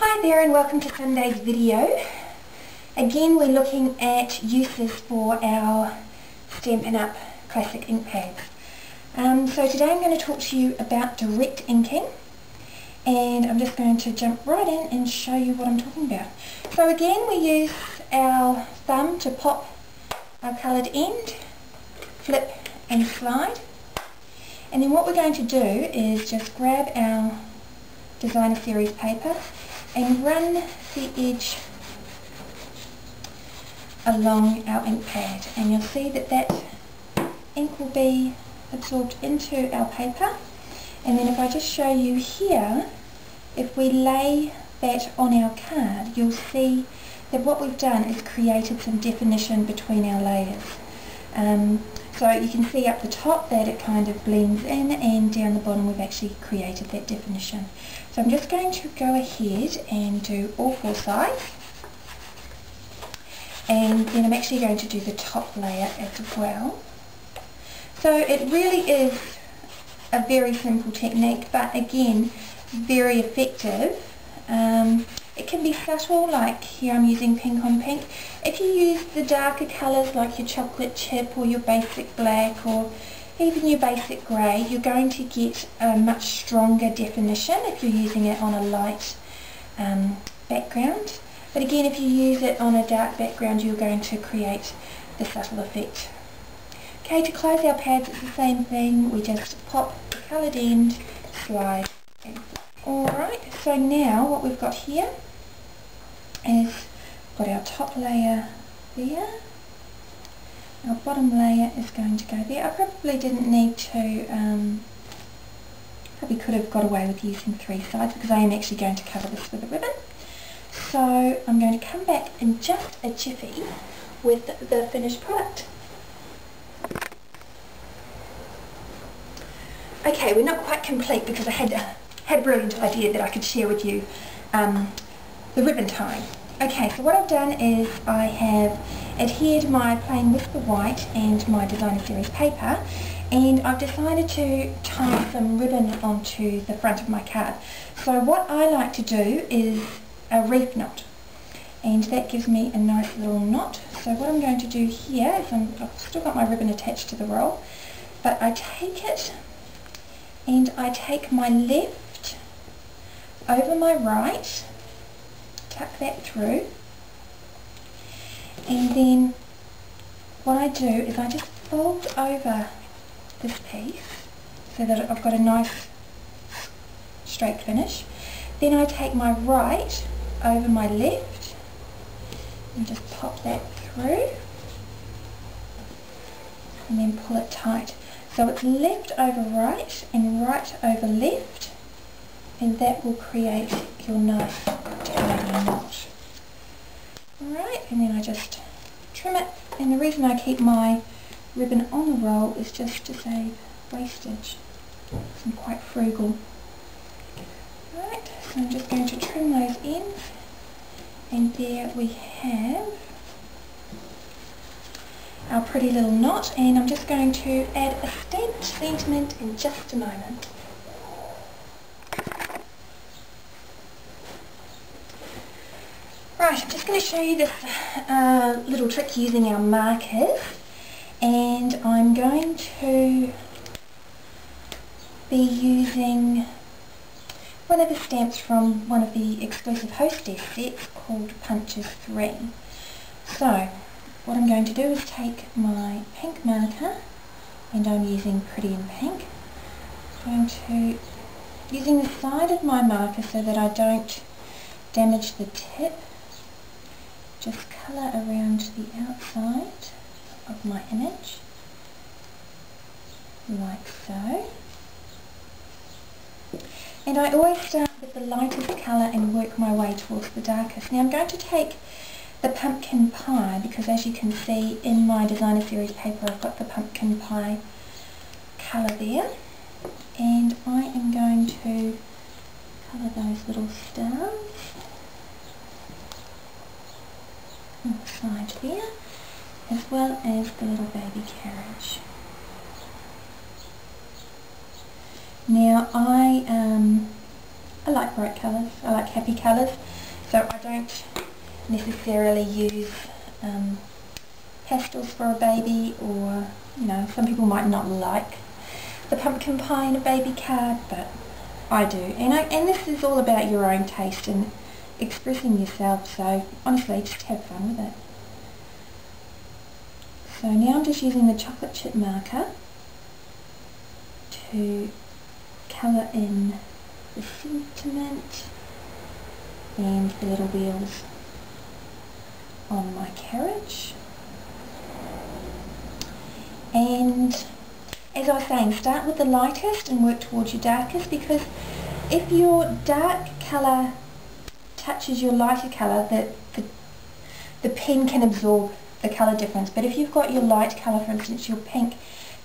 Hi there and welcome to Sunday's video. Again we're looking at uses for our Stampin' Up classic ink pads. So today I'm going to talk to you about direct inking, and I'm just going to jump right in and show you what I'm talking about. So again we use our thumb to pop our coloured end, flip and slide, and then what we're going to do is just grab our designer series paper and run the edge along our ink pad, and you'll see that that ink will be absorbed into our paper. And then if I just show you here, if we lay that on our card, you'll see that what we've done is created some definition between our layers. So you can see up the top that it kind of blends in, and down the bottom we've actually created that definition. So I'm just going to go ahead and do all four sides, and then I'm actually going to do the top layer as well. So it really is a very simple technique, but again very effective. It can be subtle, like here I'm using pink on pink. If you use the darker colours like your chocolate chip or your basic black or even your basic grey, you're going to get a much stronger definition if you're using it on a light background. But again, if you use it on a dark background, you're going to create the subtle effect. Okay, to close our pads it's the same thing. We just pop the coloured end, slide and flip. Alright, so now what we've got here is got our top layer there, our bottom layer is going to go there. I probably didn't need to, probably could have got away with using three sides because I am actually going to cover this with a ribbon. So I'm going to come back in just a jiffy with the finished product. Okay, we're not quite complete because I had a brilliant idea that I could share with you the ribbon tying. Okay, so what I've done is I have adhered my plain Whisper White and my designer series paper, and I've decided to tie some ribbon onto the front of my card. So what I like to do is a reef knot, and that gives me a nice little knot. So what I'm going to do here is I've still got my ribbon attached to the roll, but I take it and I take my left over my right, tuck that through, and then what I do is I just fold over this piece so that I've got a nice straight finish. Then I take my right over my left and just pop that through and then pull it tight. So it's left over right and right over left, and that will create your nice tidy knot. Alright, and then I just trim it, and the reason I keep my ribbon on the roll is just to save wastage. I'm quite frugal. Alright, so I'm just going to trim those ends, and there we have our pretty little knot, and I'm just going to add a stamped sentiment in just a moment. Right, I'm just going to show you this little trick using our markers, and I'm going to be using one of the stamps from one of the exclusive hostess sets called Punches 3. So what I'm going to do is take my pink marker, and I'm using Pretty in Pink. I'm going to, using the side of my marker so that I don't damage the tip, just colour around the outside of my image, like so. And I always start with the lightest colour and work my way towards the darkest. Now I'm going to take the pumpkin pie, because as you can see in my designer series paper I've got the pumpkin pie colour there, and I am going to colour those little stars on the side there, as well as the little baby carriage. Now I like bright colours. I like happy colours, so I don't necessarily use pastels for a baby, or, you know, some people might not like the pumpkin pie in a baby card, but I do. And this is all about your own taste and expressing yourself, so honestly, just have fun with it. So now I'm just using the chocolate chip marker to colour in the sentiment and the little wheels on my carriage. And as I was saying, start with the lightest and work towards your darkest, because if your dark colour touches your lighter colour, the pen can absorb the colour difference. But if you've got your light colour, for instance your pink,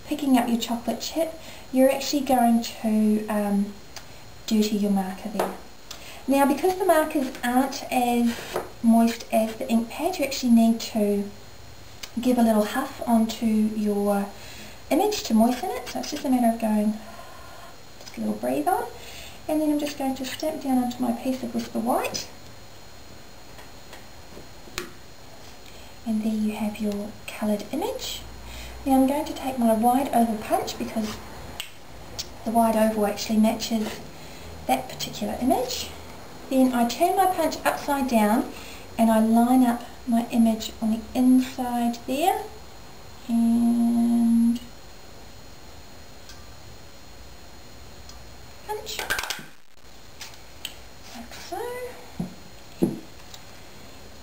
picking up your chocolate chip, you're actually going to dirty your marker there. Now, because the markers aren't as moist as the ink pad, you actually need to give a little huff onto your image to moisten it. So it's just a matter of going just a little breathe on, and then I'm just going to stamp down onto my piece of Whisper White, and there you have your coloured image. Now I'm going to take my wide oval punch, because the wide oval actually matches that particular image. Then I turn my punch upside down and I line up my image on the inside there, and punch, like so.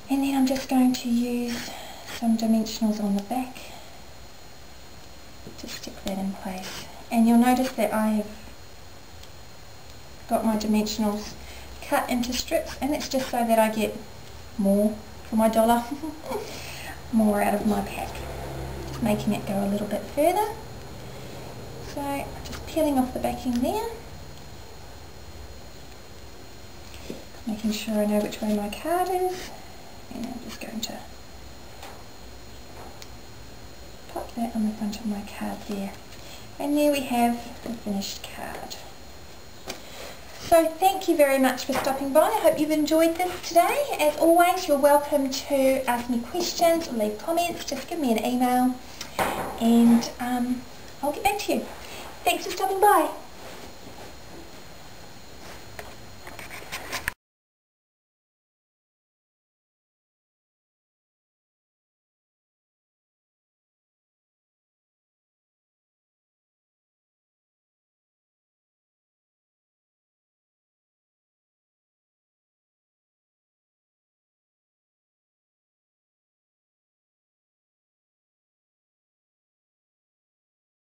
And then I'm just going to use some dimensionals on the back to stick that in place. And you'll notice that I have got my dimensionals cut into strips, and it's just so that I get more for my dollar, more out of my pack. Just making it go a little bit further. So just peeling off the backing there, making sure I know which way my card is, and I'm just going to pop that on the front of my card there. And there we have the finished card. So thank you very much for stopping by. I hope you've enjoyed this today. As always, you're welcome to ask me questions or leave comments. Just give me an email and I'll get back to you. Thanks for stopping by.